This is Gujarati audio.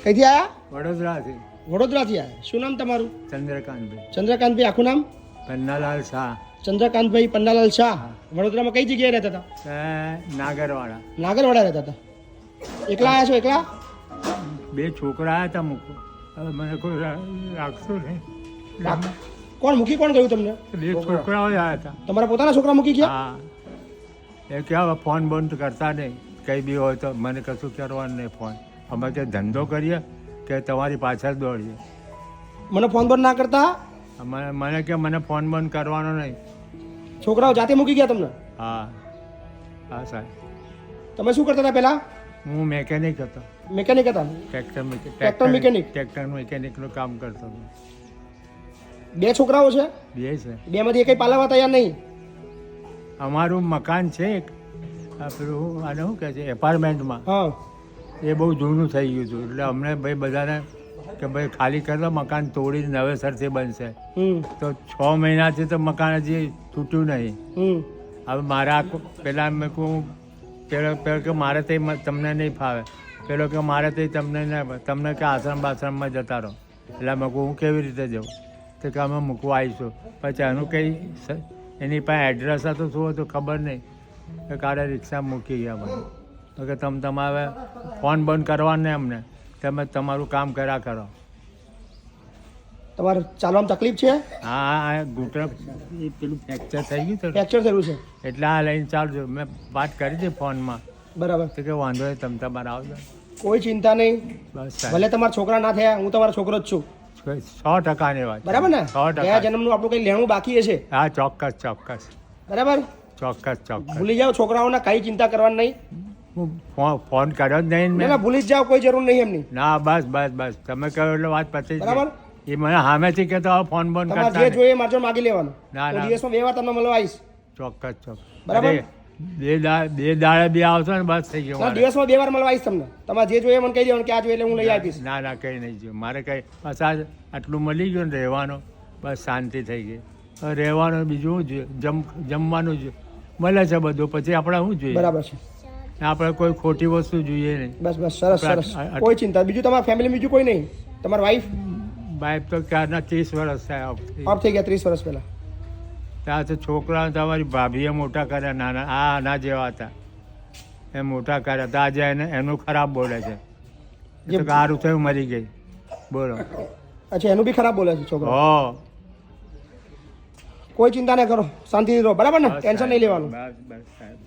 કઈથી આયા? વડોદરાથી. વડોદરાથી આયા. શું નામ તમારું? ચંદ્રકાંતભાઈ. ચંદ્રકાંતભાઈ, આખું નામ? પન્નાલાલ શાહ. ચંદ્રકાંતભાઈ પન્નાલાલ શાહ. વડોદરામાં કઈ જગ્યાએ રહેતા હતા? નાગરવાડા. નાગરવાડા રહેતા હતા. એકલા આવ્યા છો? એકલા? 2 છોકરા આવ્યા હતા મૂકો. હવે મને કોઈ રાખતું નહીં. કોણ મૂકી કોણ ગયું તમને? 2 છોકરાઓ આવ્યા હતા. તમારા પોતાના છોકરા મૂકી ગયા? હા. એ કે હવે ફોન બંધ કરતા નહીં. કંઈ બી હોય તો મને કશું કરવાનું નહીં ફોન. અમે કે ધંધો કરીએ કે તમારી પાછળ દોડીએ. મને ફોન બંધ ના કરતા? મને કે મને ફોન બંધ કરવાનો નહીં. છોકરાઓ જાતે મૂકી ગયા તમને? હા હા સાહેબ. તમે શું કરતા હતા પહેલા? હું મેકેનિક હતો. મેકેનિક હતા? Tractor mechanic. ટ્રેક્ટર મિકેનિકનું કામ કરતો હતો. 2 છોકરાઓ છે? 2 છે. 2 માંથી એકઈ પાલવા તૈયાર નહીં? અમારું મકાન છે એક પેલું આને શું કહે છે એપાર્ટમેન્ટમાં. હા. એ બહુ જૂનું થઈ ગયું હતું એટલે અમને ભાઈ બધાને કે ભાઈ ખાલી કરી દો, મકાન તોડીને નવેસરથી બનશે. તો 6 મહિનાથી તો મકાન હજી તૂટ્યું નહીં. હવે મારા પેલા મેં કહું પેલો કે મારે તે તમને નહીં ફાવે, પેલો કે મારે તે તમને નહીં, તમને કે આશ્રમ બાશ્રમમાં જતા રહો. એટલે મેં કહું હું કેવી રીતે જાઉં? તો કે અમે મૂકવા આવીશું. પછી એનું કંઈ એની પાસે એડ્રેસ હતું શું હતું ખબર નહીં. કે કાલે રિક્ષા મૂકી ગયા મને. તો કે તમારે ફોન બંધ કરવાનો નહીં અમને, તમે તમારું કામ કર્યા કરો. તમારે ચાલવામાં તકલીફ છે? હા ઘૂંટણ પેલું ફ્રેક્ચર થઈ ગયું હતું. ફ્રેક્ચર થયું છે એટલે આ લઈને ચાલજો. મેં વાત કરી હતી ફોનમાં. બરાબર. તો કે વાંધો નહીં તમે તમારે આવજો. કોઈ ચિંતા નહીં. બસ ભલે તમારા છોકરા ના થયા, હું તમારો છોકરો જ છું. 100%ની વાત. બરાબર ને? 100%. ગયા જન્મનું આપણું કઈ લેણું બાકી હશે? હા ચોક્કસ ચોક્કસ. બરાબર. ચોક્કસ ચોક્કસ. ભૂલી જાઓ છોકરાઓના, કઈ ચિંતા કરવાની નહીં. હું ફોન કર્યો જ નહીં ના ભૂલી જ જાઓ, કોઈ જરૂર નહીં એમની. ના બસ બસ બસ તમે કહો એટલે વાત પતી. બરાબર. એ મને સામેથી કહેતો હવે ફોન બંધ તમારે કરતા જે જોઈએ મારજો માગી લેવાનું. ના, ના. દિવસમાં 2 વાર તમને મળવા આવીશ. ચોક્કસ ચોક્કસ. બરાબર. બે દાડે બી આવશો ને બસ થઈ ગયો. દિવસમાં 2 વાર મળવા આવીશ તમને. તમારે જે જોઈએ મને કહી દેવાનું કે આ જોઈએ એટલે હું લઈ આપીશ. ના ના કંઈ નહીં જોયું મારે કંઈ. બસ આ આટલું મળી ગયું ને રહેવાનું, બસ શાંતિ થઈ ગઈ. હવે રહેવાનું બીજું શું જોઈએ? જમવાનું જોઈએ મળે છે બધું, પછી આપણે શું જોઈએ? બરાબર છે. આપણે કોઈ ખોટી વસ્તુ જોઈએ નહીં. બસ બસ સરસ સરસ. કોઈ ચિંતા. બીજું તમારા ફેમિલી બીજું કોઈ નહીં? તમારા વાઈફ? વાઈફ તો ક્યારના 30 વર્ષ થયા ઓફ થઈ ગયા. 30 વર્ષ પહેલા. ત્યાં તો છોકરાઓ તમારી ભાભીએ મોટા કર્યા, નાના આના જેવા હતા એ મોટા કર્યા હતા. આજે એનું ખરાબ બોલે છે. સારું થયું મરી ગઈ. બોલો. અચ્છા એનું બી ખરાબ બોલે છે છોકરો? હો. કોઈ ચિંતા નહીં કરો, શાંતિથી રહો. બરાબર ને? ટેન્શન નહીં લેવાનું. બસ બસ સાહેબ.